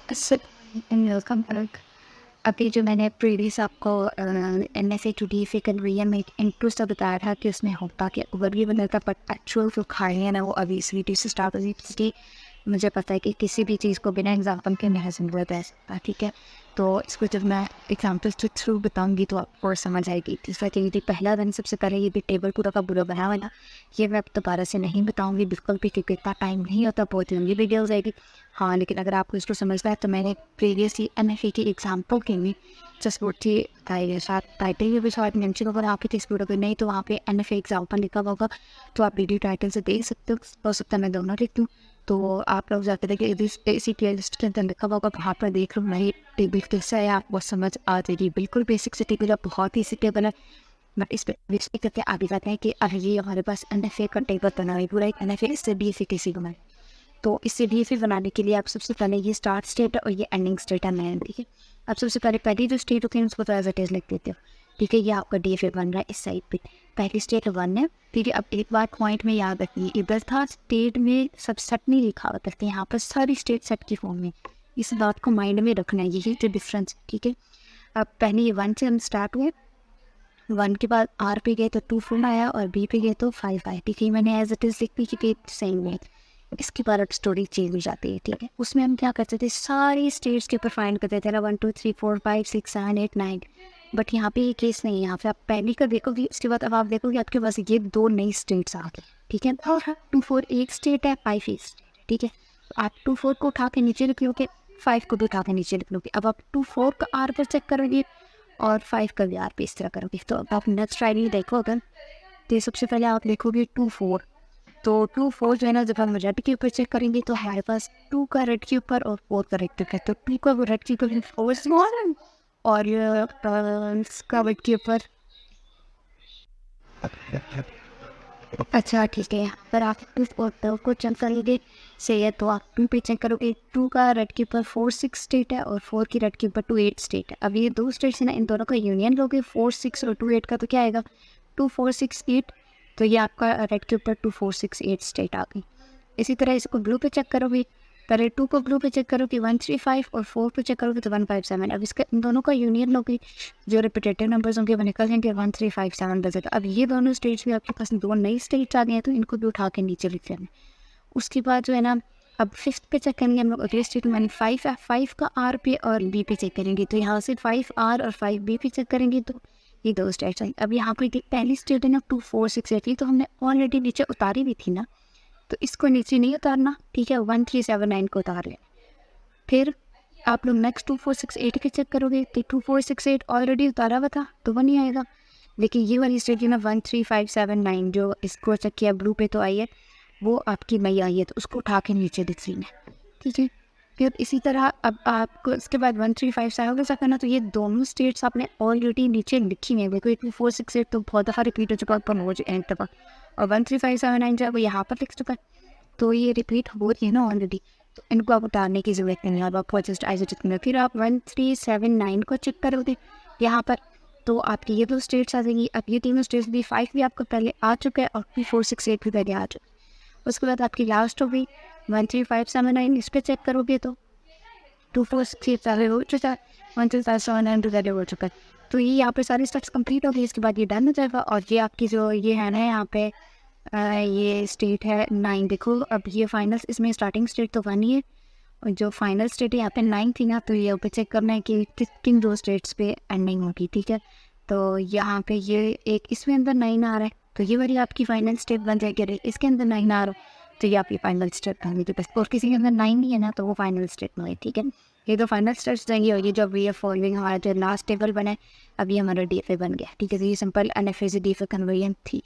Welcome back. अभी जो मैंने प्रीवियस आपको NFA टू DFA कन्वर्जन में एक इंट्रो सा बताया था कि उसमें होता क्या ओवरव्यू बना था, बट एक्चुअल जो खाई है ना वो अभी इस वीडियो से स्टार्ट होगी, क्योंकि मुझे पता है कि किसी भी चीज़ को बिना एग्जाम्पल के नहीं समझा जा सकता। ठीक है, तो इसको जब मैं एग्जाम्पल्स के थ्रू बताऊंगी तो आपको समझ आएगी। तीसरा चीज़ पहला दिन सबसे पहले ये भी टेबल पूरा का पूरा बना हुआ ना, ये मैं दोबारा से नहीं बताऊंगी बिल्कुल भी, क्योंकि इतना टाइम नहीं होता, बहुत लंबी वीडियो हो जाएगी। हाँ, लेकिन अगर आपको इसको समझना है तो मैंने प्रीवियसली NFA की एग्जाम्पल के लिए जस्ट वो थी साथ टाइटल में भी शायद मेंशन होगा आपकी टेक्स्ट अगर नहीं तो वहाँ पे NFA एग्जाम्पल लिखा होगा, तो आप वीडियो टाइटल से देख सकते हो सकता है मैं दोनों लिख दूँ, तो आप लोग जाकर देखिए इसी प्लेलिस्ट के अंदर लिखा होगा, वहाँ पर देख लो मेरी टेबल कैसा है, आपको समझ आ जाएगी। बिल्कुल बेसिक से टेबल है, बहुत ही सी टेबल है, बट इस पर बेसिक करके आगे जाते हैं कि अभी ये हमारे पास NFA का टेबल बना है पूरा एक NFA इससे DFA कैसे बनाए। तो इससे DFA बनाने के लिए आप सबसे पहले ये स्टार्ट स्टेट है और ये एंडिंग स्टेट है मैन। ठीक है, आप सबसे पहली जो स्टेट होती है उसको तो एज इट इज लिख देते हो। ठीक है, ये आपका DFA बन रहा है इस साइड पे, पहली स्टेट 1 है। ठीक है, अब एक बार पॉइंट में याद रखिए, इधर था स्टेट में सब सेट नहीं लिखा होता है, यहाँ पर सारी स्टेट सेट की फॉर्म में, इस बात को माइंड में रखना है, यही जो डिफरेंस। ठीक है, अब पहले ये 1 से हम स्टार्ट हुए, 1 के बाद R पे गए तो 2 4 आया और B पे गए तो 5 आया। ठीक है, मैंने एज इट इज लिख दी क्योंकि सेम है। इसके बाद अब स्टोरी चेंज हो जाती है। ठीक है, उसमें हम क्या करते थे, सारी स्टेट्स के ऊपर फाइंड करते थे ना, 1 2 3 4 5 6 7 8 9। बट यहाँ पे ये केस नहीं है, यहाँ पे आप पहली का देखोगे, उसके बाद अब आप देखोगे आपके पास ये 2 नई स्टेट्स आ गई। ठीक है, और 2 4 एक स्टेट है, 5 एक स्टेट। ठीक है, आप 2 4 को उठा के नीचे लिख लोगे, 5 को भी उठा के नीचे लिख लोगे। अब आप 2 4 का R पर चेक करोगे और 5 का भी R पे इस तरह करोगे। तो अब आप नेक्स्ट ट्राई देखो अगर, तो सबसे पहले आप देखोगे 2 4, तो 2 4 जो है ना, जब हम रेड के ऊपर चेक करेंगे तो हमारे पास 2 का रेड के ऊपर और 4 का रेड के ऊपर, तो 2 का रेड के ऊपर 4 स्मॉल और इसका रेड के ऊपर। अच्छा ठीक है, यहाँ पर आप 2 और 2 को चेक करेंगे सही है, तो आप 2 पे चेक करोगे, 2 का रेड के ऊपर 4 6 स्टेट है और 4 की रेड के ऊपर 2 8 स्टेट है। अब ये 2 स्टेट्स है ना, इन दोनों का यूनियन लोगे 4 6 और 2 8 का, तो क्या आएगा 2 4 6 8। तो ये आपका रेड के ऊपर 2 4 6 8 स्टेट आ गई। इसी तरह इसको ब्लू पे चेक करोगे, पहले 2 को ब्लू पे चेक करोगे 1 3 5 और 4 पे चेक करोगे तो 1 5 7। अब इसका इन दोनों का यूनियन लोगे, जो रिपीटेटिव नंबर्स होंगे वो निकल जाएंगे 1 3 5 7 बजेगा। अब ये दोनों स्टेट्स भी आपके पास 2 नई स्टेट्स आ गए हैं, तो इनको भी उठा के नीचे लिख लेना। उसके बाद जो है ना, अब 5th पे चेक करेंगे हम लोग, अगले स्टेट में 5 है, 5 का R पे और B पे चेक करेंगे, तो यहाँ से 5 R और 5 B पे चेक करेंगे तो ये 2 स्टेट्स आएंगे। अब यहाँ पर पहली स्टेट है ना 2 4 6 8, तो हमने ऑलरेडी नीचे उतारी भी थी ना, तो इसको नीचे नहीं उतारना। ठीक है, 1 3 7 9 को उतार लें। फिर आप लोग नेक्स्ट 2 4 6 8 के चेक करोगे, तो 2 4 6 8 ऑलरेडी उतारा हुआ था तो 1 नहीं आएगा, लेकिन ये वाली स्टेट है ना 1 3 5 7 9 जो इसको चेक किया ब्लू पे तो आई है, वो आपकी नई आई है, तो उसको उठा के नीचे दिख रही है। ठीक है, फिर इसी तरह अब आपको इसके बाद 1 3 5 7 के करना, तो ये दोनों स्टेट्स आपने ऑलरेडी नीचे लिखी हुई है। देखो 2 4 6 8 तो बहुत दफ़ा रिपीट हो चुका है ऊपर हो एंड तक, और 1 3 5 7 9 जो है वो यहाँ पर लिख चुका है, तो ये रिपीट हो रही है ना ऑलरेडी, तो इनको आप उतारने की ज़रूरत नहीं है। अब आप जस्ट आइसोलेट में फिर आप 1 3 7 9 को चेक करोगे यहाँ पर, तो आपकी ये 2 स्टेट्स आ जाएंगी। अब ये तीनों स्टेट्स भी 5 भी आपको पहले आ चुका है और 2 4 6 8 भी पहले आ चुका है। उसके बाद आपकी लास्ट हो गई 1 3 5 7 9, इस पर चेक करोगे तो 2 4 6 8 पहले हो चुका है, 1 2 5 7 9 पहले हो चुका है, तो ये यहाँ पे सारी स्टेप्स कंप्लीट हो गई। इसके बाद ये डन हो जाएगा, और ये आपकी जो ये है ना यहाँ पे ये स्टेट है 9। देखो अब ये फाइनल, इसमें स्टार्टिंग स्टेट तो 1 ही है, और जो फाइनल स्टेट है यहाँ पे 9 थी ना, तो ये ऊपर चेक करना है कि किन 2 स्टेट्स पे एंडिंग होगी। ठीक है, तो यहाँ पे ये एक इसमें अंदर 9 आ रहा है, तो ये वाली आपकी फाइनल स्टेट बन जाएगी। इसके अंदर 9 आ रहा है तो ये आपकी फाइनल स्टेट बन गई, बस। और किसी के अंदर 9 नहीं है ना, तो वो फाइनल स्टेट में है। ठीक है, ये तो फाइनल स्टेट्स जाएंगी, और ये जो वी एफ फॉलोइंग हमारा जो लास्ट टेबल बना है, अभी हमारा DFA बन गया। ठीक है, तो ये सिंपल NFA से DFA कन्वर्जन थी।